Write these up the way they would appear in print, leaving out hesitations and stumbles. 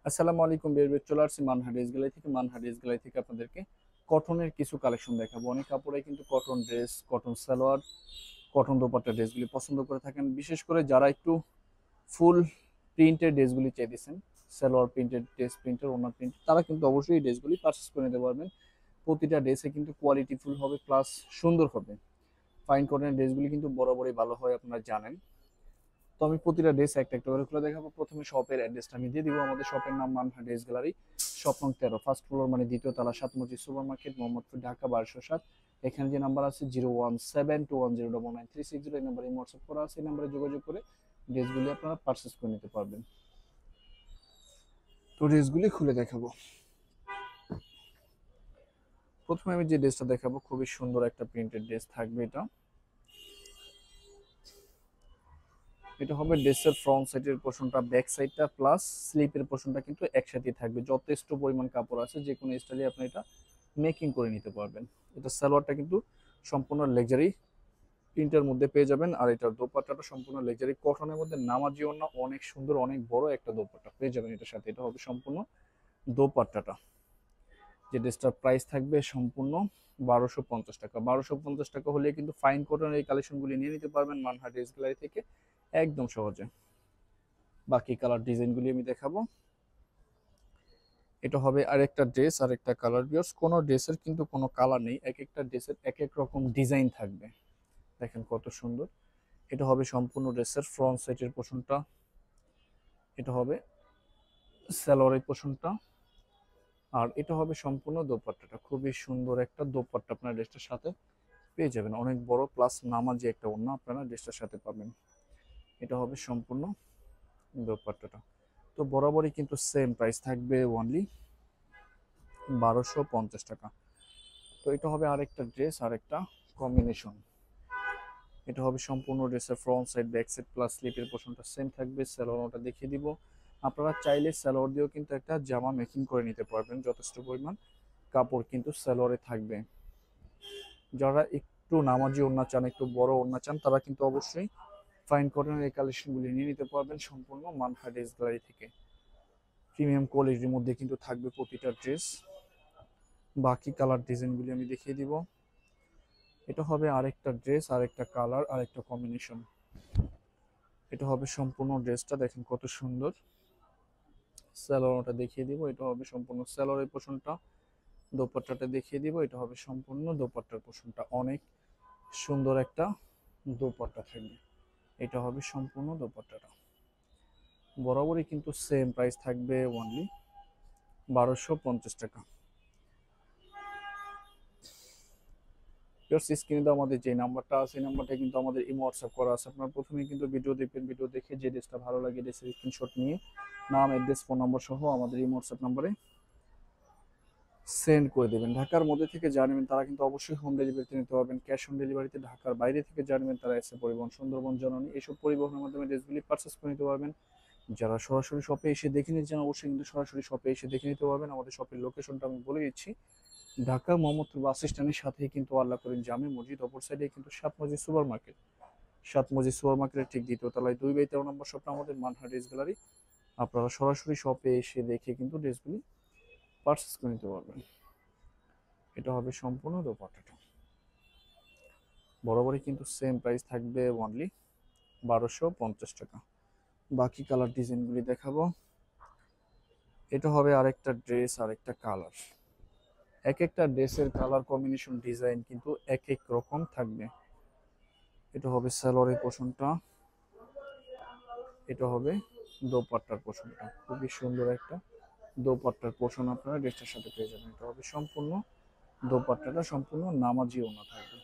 আসসালামু আলাইকুম বিয়ার চলে আসছি মানহা ড্রেস গ্যালারি থেকে। মানহা ড্রেস গ্যালারি থেকে আপনাদেরকে কটনের কিছু কালেকশন দেখাবো। অনেক কাপড়ে কিন্তু cotton dress, cotton salwar, cotton dupatta ড্রেসগুলি পছন্দ করে থাকেন। বিশেষ করে যারা একটু ফুল প্রিন্টের ড্রেসগুলি চাইতেছেন, সালোয়ার প্রিন্টেড, ড্রেস প্রিন্টের, ওনার প্রিন্ট, তারা কিন্তু অবশ্যই এই ড্রেসগুলি পারচেস করে নিতে পারবেন। প্রতিটা ড্রেসে কিন্তু কোয়ালিটি ফুল হবে, প্লাস সুন্দর হবে। ফাইন কটনের ড্রেসগুলি কিন্তু বরাবরই ভালো হয়, আপনারা জানেন। তো আমি প্রতিটা ড্রেস একটা একটা করে খুলে দেখাবো। প্রথমে শপের অ্যাড্রেসটা আমি দিয়ে দিব। আমাদের শপের নাম মানহা ড্রেস গ্যালারি, শপ নং 13, ফার্স্ট ফ্লোর মানে দ্বিতীয় তলা, 7 মসজিদ সুপার মার্কেট, মোহাম্মদপুর, ঢাকা 1207। এখানে যে নাম্বার আছে 01721099360, এই নাম্বারে হোয়াটসঅ্যাপ করা আছে। এই নাম্বারে যোগাযোগ করে ড্রেসগুলি আপনারা পারচেস করে নিতে পারবেন। তো ড্রেসগুলি খুলে দেখাবো। প্রথমে আমি যে ড্রেসটা দেখাবো, খুবই সুন্দর একটা প্রিন্টেড ড্রেস থাকবে। এটা হবে ড্রেসের ফ্রন্ট সাইডের পোর্শনটা, ব্যাক সাইডটা প্লাস স্লিপের পোর্শনটা কিন্তু একসাথে থাকবে। যথেষ্ট পরিমাণ কাপড় আছে, যে কোনো স্টাইলে আপনি এটা মেকিং করে নিতে পারবেন। এটা সালোয়ারটা কিন্তু সম্পূর্ণ লেকজারি প্রিন্টের মধ্যে পেয়ে যাবেন, আর এটার দোপাট্টাটা সম্পূর্ণ লেকজারি কটনের মধ্যে, নামাজি ওড়না, অনেক সুন্দর, অনেক বড় একটা দোপাট্টা পেয়ে যাবেন এটার সাথে। এটা হবে সম্পূর্ণ দোপাট্টাটা। যে ড্রেসটার প্রাইস থাকবে সম্পূর্ণ 1250 টাকা। 1250 টাকা হলে কিন্তু ফাইন কটনের এই কালেকশনগুলি নিয়ে নিতে পারবেন মানহা ড্রেস গ্যালারি থেকে একদম সহজে। বাকি কালার ডিজাইনগুলি আমি দেখাবো। এটা হবে আরেকটা ড্রেস, আরেকটা কালার। বিয়ার্স, কোনো ড্রেসের কিন্তু কোনো কালার নেই, এক একটা ড্রেসের এক এক রকম ডিজাইন থাকবে। দেখেন কত সুন্দর। এটা হবে সম্পূর্ণ ড্রেসের ফ্রন্ট সাইডের পোর্শনটা। এটা হবে সালোয়ারের পোর্শনটা, আর এটা হবে সম্পূর্ণ দোপাট্টাটা। খুবই সুন্দর একটা দোপাট্টা আপনার ড্রেসটার সাথে পেয়ে যাবেন, অনেক বড় প্লাস নামাজি একটা ওড়না আপনারা ড্রেসটার সাথে পাবেন। এটা হবে সম্পূর্ণ দোপাট্টাটা। তো বরাবরই কিন্তু সেম প্রাইস থাকবে, অনলি 1250 টাকা। তো এটা হবে আরেকটা ড্রেস, আরেকটা কম্বিনেশন। এটা হবে সম্পূর্ণ ড্রেসের front side, back side plus স্লিপের পোর্শনটা সেম থাকবে। স্যালোয়ারটা দেখিয়ে দিব। আপনারা চাইলে স্যালোয়ার দিয়েও কিন্তু একটা জামা মেকিং করে নিতে পারবেন, যথেষ্ট পরিমাণ কাপড় কিন্তু স্যালোয়ারে থাকবে। যারা একটু নামাজি ওড়না চান, একটু বড় ওড়না চান, তারা কিন্তু অবশ্যই ফাইন কটনের এই কালেকশনগুলি নিয়ে নিতে পারবেন সম্পূর্ণ মানহা ড্রেস গ্যালারি থেকে। প্রিমিয়াম কোয়ালিটির মধ্যে কিন্তু থাকবে প্রতিটা ড্রেস। বাকি কালার ডিজাইনগুলি আমি দেখিয়ে দিব। এটা হবে আরেকটা ড্রেস, আরেকটা কালার, আরেকটা কম্বিনেশন। এটা হবে সম্পূর্ণ ড্রেসটা, দেখেন কত সুন্দর। সালোয়ারটা দেখিয়ে দিব। এটা হবে সম্পূর্ণ সালোয়ারের পোর্শনটা। দোপাট্টাটা দেখিয়ে দিব। এটা হবে সম্পূর্ণ দোপাট্টার পোর্শনটা, অনেক সুন্দর একটা দোপাট্টা থাকবে। এটা হবে সম্পূর্ণ দোপাট্টাটা। বরাবরই কিন্তু সেম প্রাইস থাকবে, অনলি 1250 টাকা। স্ক্রিনে তো আমাদের যে নাম্বারটা আছে, এই নাম্বারটা কিন্তু আমাদের ইমো হোয়াটসঅ্যাপ করা আছে। আপনারা প্রথমে কিন্তু ভিডিও দেখবেন, ভিডিও দেখে যে ড্রেসটা ভালো লাগে ড্রেসের স্ক্রিনশট নিয়ে নাম, অ্যাড্রেস, ফোন নম্বর সহ আমাদের ইমো হোয়াটসঅ্যাপ নাম্বারে সেন্ড করে দেবেন। ঢাকার মধ্যে থেকে যা নেবেন তারা কিন্তু অবশ্যই হোম ডেলিভারিতে নিতে পারবেন, ক্যাশ অন ডেলিভারিতে। ঢাকার বাইরে থেকে যা নেবেন তারা এসে পরিবহন, সুন্দরবন, জননী, এইসব পরিবহনের মাধ্যমে ড্রেসগুলি পারচেস করে নিতে পারবেন। যারা সরাসরি শপে এসে দেখে নিতে চান, অবশ্যই কিন্তু সরাসরি শপে এসে দেখে নিতে পারবেন। আমাদের শপের লোকেশনটা আমি বলে দিচ্ছি। ঢাকা মোহাম্মদপুর বাস স্ট্যান্ডের সাথেই কিন্তু আল্লাহ করিম জামে মসজিদ, অপর সাইডে কিন্তু 7 মসজিদ সুপার মার্কেট। 7 মসজিদ সুপার মার্কেটের ঠিক দ্বিতীয় তলায় 2/13 নম্বর শপটা আমাদের মানহা ড্রেস গ্যালারি। আপনারা সরাসরি শপে এসে দেখে কিন্তু ড্রেসগুলি পারচেস করে নিতে পারবেন। এটা হবে সম্পূর্ণ দোপাট্টাটা। বরাবরই কিন্তু সেম প্রাইস থাকবে, অনলি 1250 টাকা। বাকি কালার ডিজাইনগুলি দেখাবো। এটা হবে আরেকটা ড্রেস, আরেকটা কালার। এক একটা ড্রেসের কালার কম্বিনেশন, ডিজাইন কিন্তু এক এক রকম থাকবে। এটা হবে সালোয়ারের পোর্শনটা। এটা হবে দোপাট্টার পোর্শনটা। খুবই সুন্দর একটা দোপাট্টার পোর্শন আপনারা ড্রেসটার সাথে পেয়ে যাবেন। এটা হবে সম্পূর্ণ দোপাট্টাটা, সম্পূর্ণ নামাজি ওড়না থাকবে।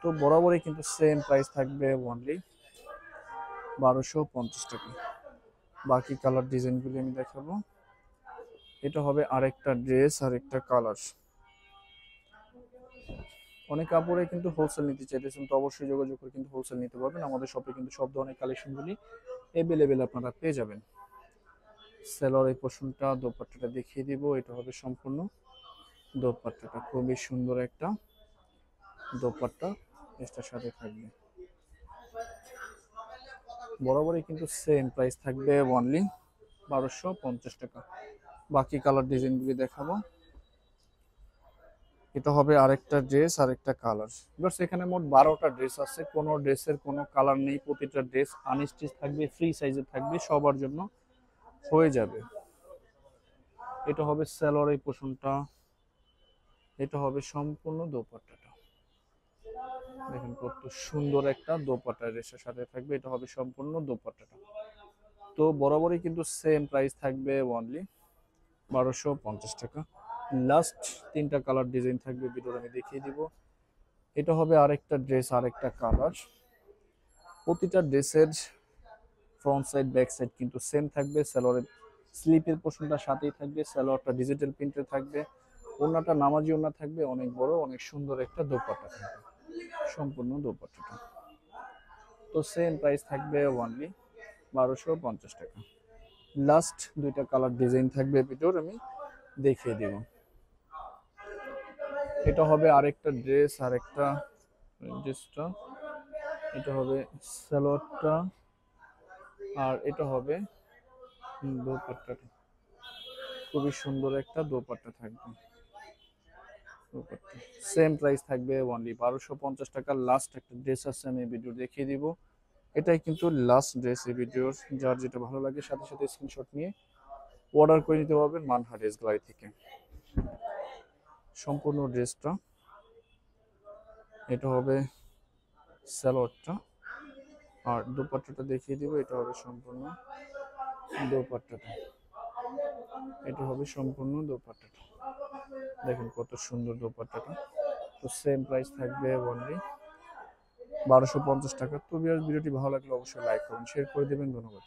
তো বরাবরই কিন্তু সেম প্রাইস থাকবে, অনলি 1250 টাকা। বাকি কালার ডিজাইনগুলি আমি দেখাবো। এটা হবে আরেকটা ড্রেস, আরেকটা কালার। অনেক কাপড়ে কিন্তু হোলসেল নিতে চাইতেছেন, তো অবশ্যই যোগাযোগ করে কিন্তু হোলসেল নিতে পারবেন। আমাদের শপে কিন্তু সব ধরনের কালেকশনগুলি অ্যাভেলেবেল আপনারা পেয়ে যাবেন। সেলর এই পোর্শনটা, দোপাট্টাটা দেখিয়ে দিব। এটা হবে সম্পূর্ণ দোপাট্টাটা, খুবই সুন্দর একটা দোপাট্টা এটার সাথে থাকবে। বরাবরই কিন্তু সেম প্রাইস থাকবে, অনলি 1250 টাকা। বাকি কালার ডিজাইনগুলি দেখাবো। এটা হবে আরেকটা ড্রেস, আরেকটা কালার। বাস এখানে মোট 12টা ড্রেস আছে, কোনো ড্রেসের কোনো কালার নেই, প্রতিটা ড্রেস আনস্টিচ থাকবে, ফ্রি সাইজে থাকবে, সবার জন্য হয়ে যাবে। এটা হবে সালোয়ার এই পোর্শনটা, এটা হবে সম্পূর্ণ দোপাট্টাটা। দেখেন কত সুন্দর একটা দোপাট্টা ড্রেসের সাথে থাকবে, এটা হবে সম্পূর্ণ দোপাট্টাটা। তো বরাবরই কিন্তু সেম প্রাইস থাকবে, অনলি 1250 টাকা। লাস্ট 3টা কালার ডিজাইন থাকবে, ভিডিওর আমি দেখিয়ে দিব। এটা হবে আরেকটা ড্রেস, আরেকটা কালার। প্রতিটা ড্রেসের ফ্রন্ট সাইড ব্যাক সাইড কিন্তু সেম থাকবে। সালোয়ারের স্লিপের পোর্শনটা সাথেই থাকবে, সালোয়ারটা ডিজিটাল প্রিন্টে থাকবে, ওড়নাটা নামাজি ওড়না থাকবে, অনেক বড় অনেক সুন্দর একটা দোপাট্টা থাকবে, সম্পূর্ণ দোপাট্টাটা। তো সেম প্রাইস থাকবে অনলি 1250 টাকা। লাস্ট 2টা কালার ডিজাইন থাকবে, ভিডিওর আমি দেখিয়ে দিব। এটা হবে আরেকটা ড্রেস, আরেকটা ড্রেসটা, এটা হবে সালোয়ারটা, আর এটা হবে দোপাট্টাটা। খুবই সুন্দর একটা দোপাট্টা থাকবে, দোপাট্টা সেম প্রাইস থাকবে অনলি 1250 টাকা। লাস্ট একটা ড্রেস আছে, আমি ভিডিও দেখিয়ে দিব। এটাই কিন্তু লাস্ট ড্রেস এই ভিডিওর। যার যেটা ভালো লাগে সাথে সাথে স্ক্রিনশট নিয়ে অর্ডার করে নিতে পারবেন মানহা ড্রেস গ্যালারি থেকে। সম্পূর্ণ ড্রেসটা, এটা হবে সালোয়ারটা, আর দোপাট্টাটা দেখিয়ে দিব। এটা হবে সম্পূর্ণ দোপাট্টাটা, এটা হবে সম্পূর্ণ দোপাট্টাটা। দেখেন কত সুন্দর দোপাট্টাটা। তো সেম প্রাইস থাকবে অনলি 1250 টাকা। তো ভিডিওটি ভালো লাগলে অবশ্যই লাইক করুন, শেয়ার করে দেবেন। ধন্যবাদ।